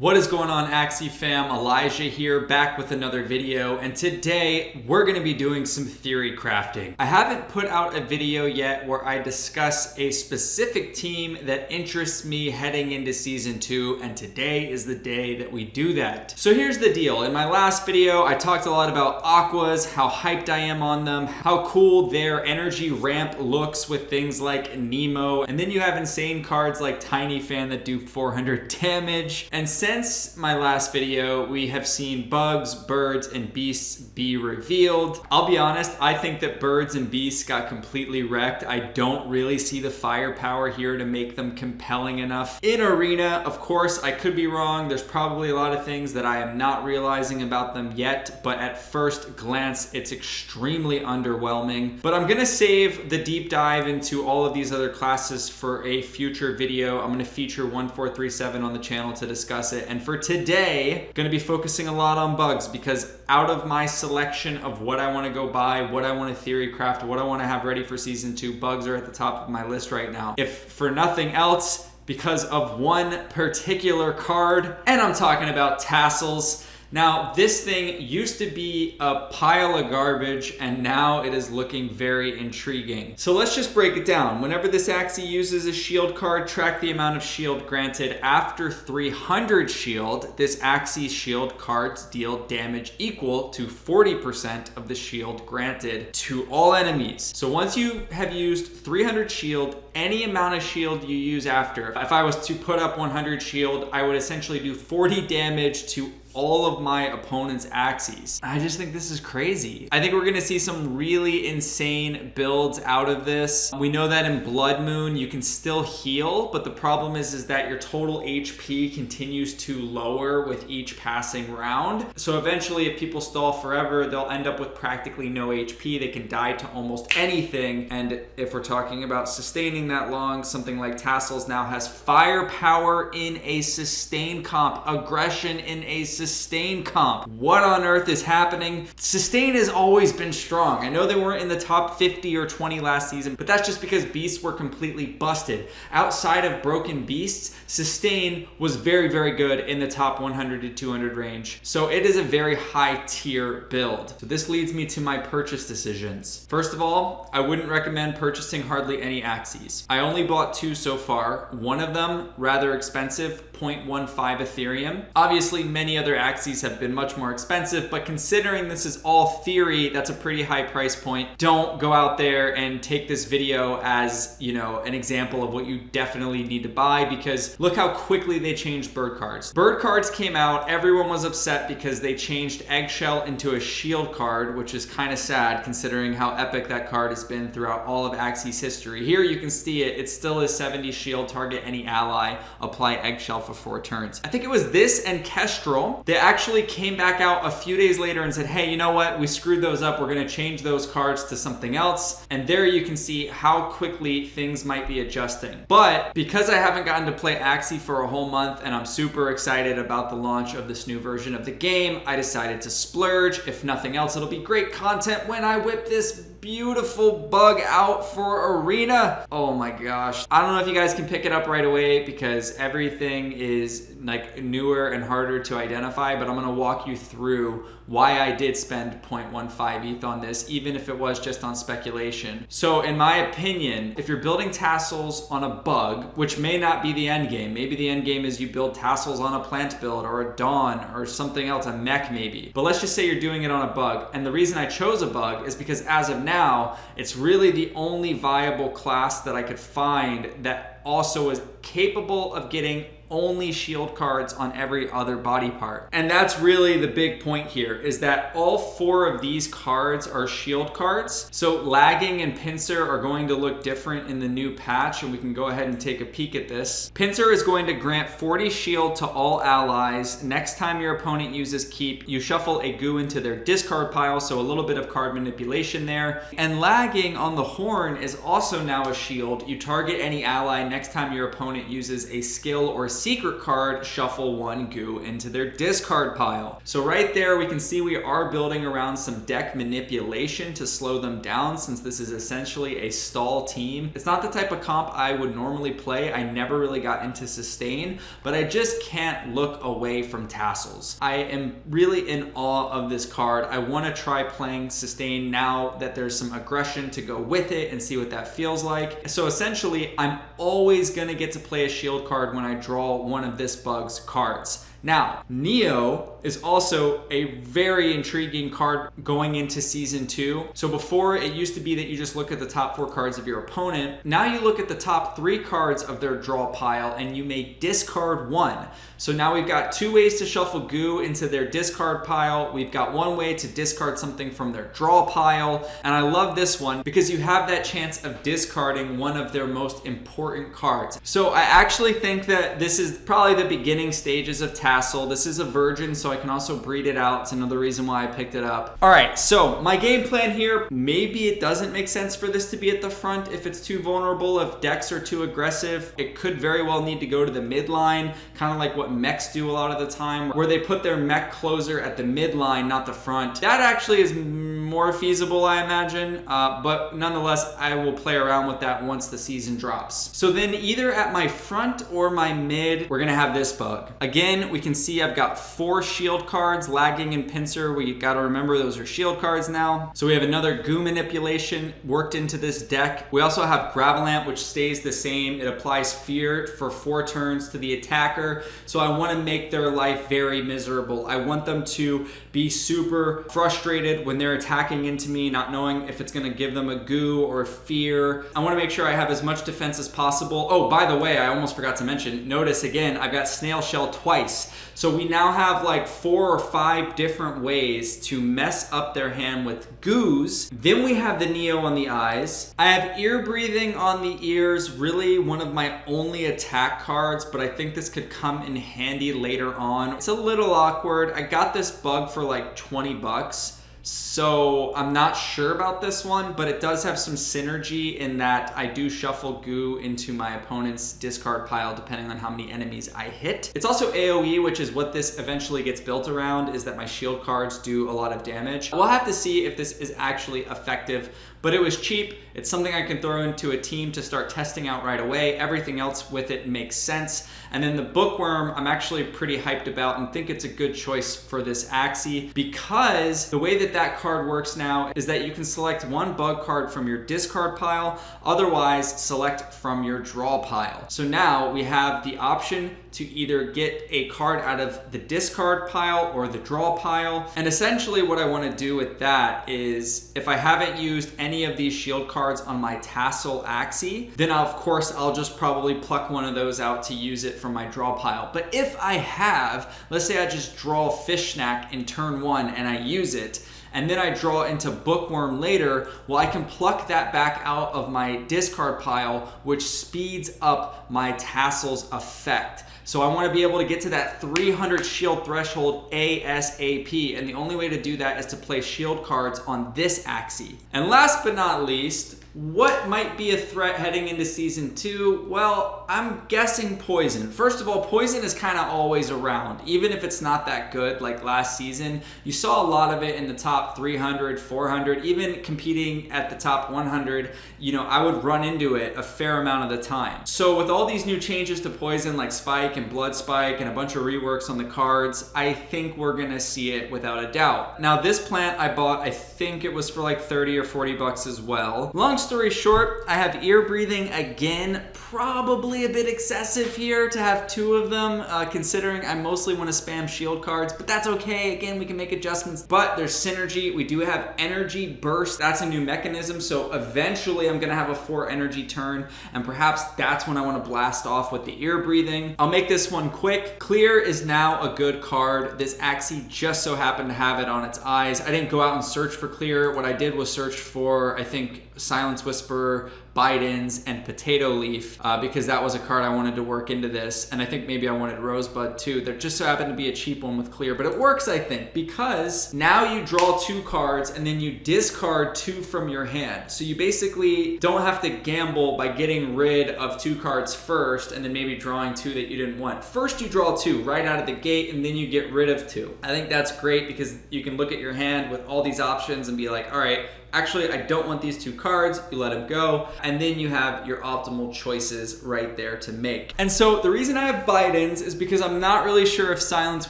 What is going on, Axie fam? Elijah here, back with another video, and today we're going to be doing some theory crafting. I haven't put out a video yet where I discuss a specific team that interests me heading into Season 2, and today is the day that we do that. So here's the deal. In my last video, I talked a lot about Aquas, how hyped I am on them, how cool their energy ramp looks with things like Nemo, and then you have insane cards like Tiny Fan that do 400 damage, and since my last video, we have seen bugs, birds, and beasts be revealed. I'll be honest, I think that birds and beasts got completely wrecked. I don't really see the firepower here to make them compelling enough. In Arena, of course, I could be wrong. There's probably a lot of things that I am not realizing about them yet, but at first glance, it's extremely underwhelming. But I'm gonna save the deep dive into all of these other classes for a future video. I'm gonna feature 1437 on the channel to discuss it. And for today, I'm going to be focusing a lot on bugs because out of my selection of what I want to go buy, what I want to theory craft, what I want to have ready for Season 2, bugs are at the top of my list right now. If for nothing else, because of one particular card, and I'm talking about tassels. Now, this thing used to be a pile of garbage, and now it is looking very intriguing. So let's just break it down. Whenever this Axie uses a shield card, track the amount of shield granted. After 300 shield, this Axie shield cards deal damage equal to 40% of the shield granted to all enemies. So once you have used 300 shield, any amount of shield you use after, if I was to put up 100 shield, I would essentially do 40 damage to all of my opponent's Axies. I just think this is crazy. I think we're gonna see some really insane builds out of this. We know that in Blood Moon, you can still heal, but the problem is that your total HP continues to lower with each passing round. So eventually, if people stall forever, they'll end up with practically no HP. They can die to almost anything. And if we're talking about sustaining that long, something like Tassels now has firepower in a sustain comp, aggression in a sustain comp. What on earth is happening? Sustain has always been strong. I know they weren't in the top 50 or 20 last season, but that's just because beasts were completely busted. Outside of broken beasts, sustain was very, very good in the top 100 to 200 range. So it is a very high tier build. So this leads me to my purchase decisions. First of all, I wouldn't recommend purchasing hardly any Axies. I only bought 2 so far. One of them rather expensive, 0.15 Ethereum. Obviously, many other Axies have been much more expensive, but considering this is all theory, that's a pretty high price point. Don't go out there and take this video as, you know, an example of what you definitely need to buy, because look how quickly they changed bird cards. Bird cards came out, everyone was upset because they changed Eggshell into a shield card, which is kind of sad considering how epic that card has been throughout all of Axie's history. Here you can see it still is 70 shield, target any ally, apply Eggshell for 4 turns. I think it was this and Kestrel. They actually came back out a few days later and said, hey, you know what? We screwed those up. We're going to change those cards to something else. And there you can see how quickly things might be adjusting. But because I haven't gotten to play Axie for a whole month and I'm super excited about the launch of this new version of the game, I decided to splurge. If nothing else, it'll be great content when I whip this beautiful bug out for Arena. Oh my gosh. I don't know if you guys can pick it up right away because everything is like newer and harder to identify, but I'm gonna walk you through why I did spend 0.15 ETH on this, even if it was just on speculation. So in my opinion, if you're building tassels on a bug, which may not be the end game, maybe the end game is you build tassels on a plant build or a dawn or something else, a mech maybe. But let's just say you're doing it on a bug. And the reason I chose a bug is because as of now, it's really the only viable class that I could find that also is capable of getting only shield cards on every other body part. And that's really the big point here, is that all 4 of these cards are shield cards. So Lagging and Pincer are going to look different in the new patch, and we can go ahead and take a peek at this. Pincer is going to grant 40 shield to all allies. Next time your opponent uses Keep, you shuffle a goo into their discard pile, so a little bit of card manipulation there. And Lagging on the Horn is also now a shield. You target any ally next time your opponent uses a skill or secret card, shuffle 1 goo into their discard pile. So right there, we can see we are building around some deck manipulation to slow them down, since this is essentially a stall team. It's not the type of comp I would normally play. I never really got into sustain, but I just can't look away from tassels. I am really in awe of this card. I want to try playing sustain now that there's some aggression to go with it and see what that feels like. So essentially, I'm always going to get to play a shield card when I draw one of this bug's cards. Now, Neo is also a very intriguing card going into season 2. So before, it used to be that you just look at the top 4 cards of your opponent. Now you look at the top 3 cards of their draw pile and you may discard 1. So now we've got 2 ways to shuffle goo into their discard pile. We've got 1 way to discard something from their draw pile. And I love this one because you have that chance of discarding one of their most important cards. So I actually think that this is probably the beginning stages of tassel. This is a virgin, so I can also breed it out. It's another reason why I picked it up. All right, so my game plan here, maybe it doesn't make sense for this to be at the front if it's too vulnerable, if decks are too aggressive. It could very well need to go to the midline, kind of like what mechs do a lot of the time, where they put their mech closer at the midline, not the front. That actually is more feasible, I imagine, but nonetheless, I will play around with that once the season drops. So then either at my front or my mid, we're gonna have this bug. Again, we can see I've got 4 shield cards, Lagging and Pincer. We gotta remember those are shield cards now. So we have another goo manipulation worked into this deck. We also have Gravelant, which stays the same. It applies fear for 4 turns to the attacker. So I wanna make their life very miserable. I want them to be super frustrated when they're attacking into me, not knowing if it's gonna give them a goo or fear. I wanna make sure I have as much defense as possible. Oh, by the way, I almost forgot to mention, notice again, I've got Snail Shell twice. So we now have like 4 or 5 different ways to mess up their hand with goos. Then we have the Neo on the eyes. I have Ear Breathing on the ears, really one of my only attack cards, but I think this could come in handy later on. It's a little awkward. I got this bug for like 20 bucks. So I'm not sure about this one, but it does have some synergy in that I do shuffle goo into my opponent's discard pile depending on how many enemies I hit. It's also AoE, which is what this eventually gets built around, is that my shield cards do a lot of damage. We'll have to see if this is actually effective, but it was cheap. It's something I can throw into a team to start testing out right away. Everything else with it makes sense. And then the Bookworm, I'm actually pretty hyped about and think it's a good choice for this Axie, because the way that card works now is that you can select 1 bug card from your discard pile, otherwise select from your draw pile. So now we have the option to either get a card out of the discard pile or the draw pile. And essentially what I want to do with that is, if I haven't used any of these shield cards on my tassel Axie, then of course I'll just probably pluck one of those out to use it from my draw pile. But if I have, let's say I just draw Fish Snack in turn 1 and I use it, and then I draw into Bookworm later, well, I can pluck that back out of my discard pile, which speeds up my tassels effect. So I want to be able to get to that 300 shield threshold ASAP, and the only way to do that is to play shield cards on this Axie. And last but not least, what might be a threat heading into season 2? Well, I'm guessing poison. First of all, poison is kind of always around, even if it's not that good like last season. You saw a lot of it in the top 300, 400, even competing at the top 100. You know, I would run into it a fair amount of the time. So with all these new changes to poison like Spike and Blood Spike and a bunch of reworks on the cards, I think we're gonna see it without a doubt. Now this plant I bought, I think it was for like 30 or 40 bucks as well. Long story short, I have Ear Breathing again, probably a bit excessive here to have 2 of them, considering I mostly want to spam shield cards, but that's okay. Again, we can make adjustments, but there's synergy. We do have Energy Burst. That's a new mechanism, so eventually I'm gonna have a 4 energy turn, and perhaps that's when I want to blast off with the Ear Breathing. I'll make this one quick. Clear is now a good card. This Axie just so happened to have it on its eyes. I didn't go out and search for Clear. What I did was search for, I think, Silence Whisperer, Bidens and Potato Leaf because that was a card I wanted to work into this, and I think maybe I wanted Rosebud too. There just so happened to be a cheap one with clear, but it works, I think, because now you draw 2 cards and then you discard 2 from your hand. So you basically don't have to gamble by getting rid of 2 cards first and then maybe drawing 2 that you didn't want. First you draw 2 right out of the gate and then you get rid of 2. I think that's great because you can look at your hand with all these options and be like, all right, actually, I don't want these 2 cards. You let them go. And then you have your optimal choices right there to make. And so the reason I have Bidens is because I'm not really sure if Silence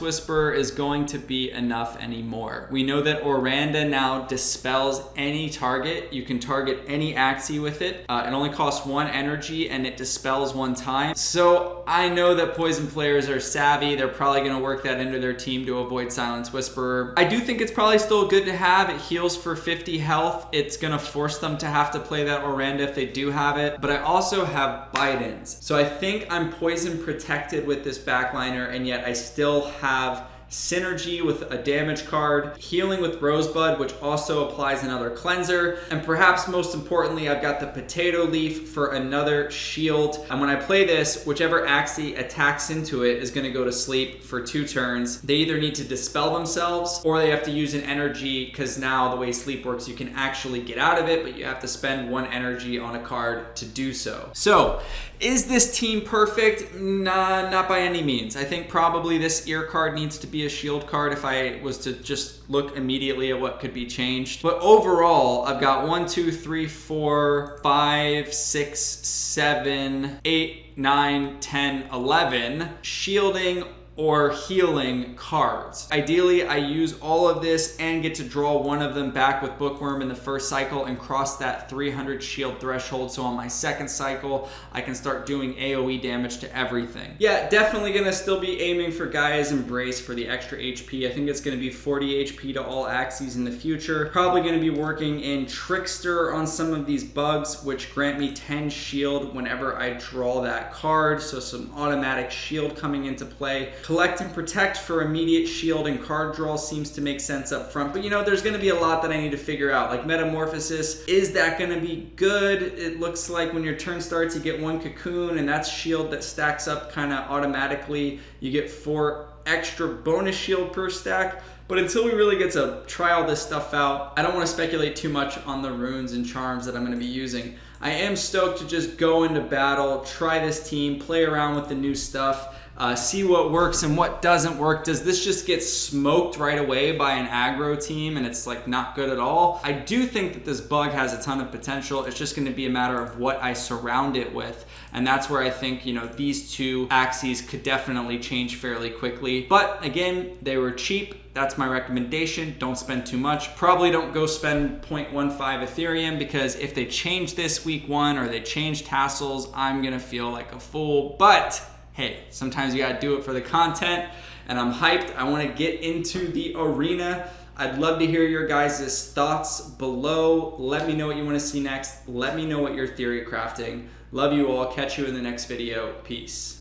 Whisperer is going to be enough anymore. We know that Oranda now dispels any target. You can target any Axie with it. It only costs 1 energy and it dispels 1 time. So I know that Poison players are savvy. They're probably going to work that into their team to avoid Silence Whisperer. I do think it's probably still good to have. It heals for 50 health. It's gonna force them to have to play that Oranda if they do have it, but I also have Bidens. So I think I'm poison protected with this backliner, and yet I still have Synergy with a damage card, Healing with Rosebud, which also applies another cleanser, and perhaps most importantly, I've got the Potato Leaf for another shield. And when I play this, whichever Axie attacks into it is going to go to sleep for 2 turns. They either need to dispel themselves or they have to use an energy, because now the way sleep works, you can actually get out of it, but you have to spend 1 energy on a card to do so. So, is this team perfect? Nah, not by any means. I think probably this ear card needs to be a shield card if I was to just look immediately at what could be changed. But overall, I've got 1, 2, 3, 4, 5, 6, 7, 8, 9, 10, 11 shielding or healing cards. Ideally, I use all of this and get to draw 1 of them back with Bookworm in the first cycle and cross that 300 shield threshold. So on my second cycle, I can start doing AoE damage to everything. Yeah, definitely gonna still be aiming for Gaia's Embrace for the extra HP. I think it's gonna be 40 HP to all Axies in the future. Probably gonna be working in Trickster on some of these bugs, which grant me 10 shield whenever I draw that card. So some automatic shield coming into play. Collect and Protect for immediate shield and card draw seems to make sense up front, but you know, there's going to be a lot that I need to figure out, like Metamorphosis. Is that going to be good? It looks like when your turn starts, you get 1 Cocoon, and that's shield that stacks up kind of automatically. You get 4 extra bonus shield per stack. But until we really get to try all this stuff out, I don't want to speculate too much on the runes and charms that I'm going to be using. I am stoked to just go into battle, try this team, play around with the new stuff, see what works and what doesn't work. Does this just get smoked right away by an aggro team and it's like not good at all? I do think that this bug has a ton of potential. It's just going to be a matter of what I surround it with. And that's where I think, you know, these 2 Axies could definitely change fairly quickly. But again, they were cheap. That's my recommendation. Don't spend too much. Probably don't go spend 0.15 Ethereum, because if they change this week 1 or they change tassels, I'm going to feel like a fool. But hey, sometimes you gotta do it for the content, and I'm hyped. I wanna get into the arena. I'd love to hear your guys' thoughts below. Let me know what you wanna see next. Let me know what you're theory crafting. Love you all. Catch you in the next video. Peace.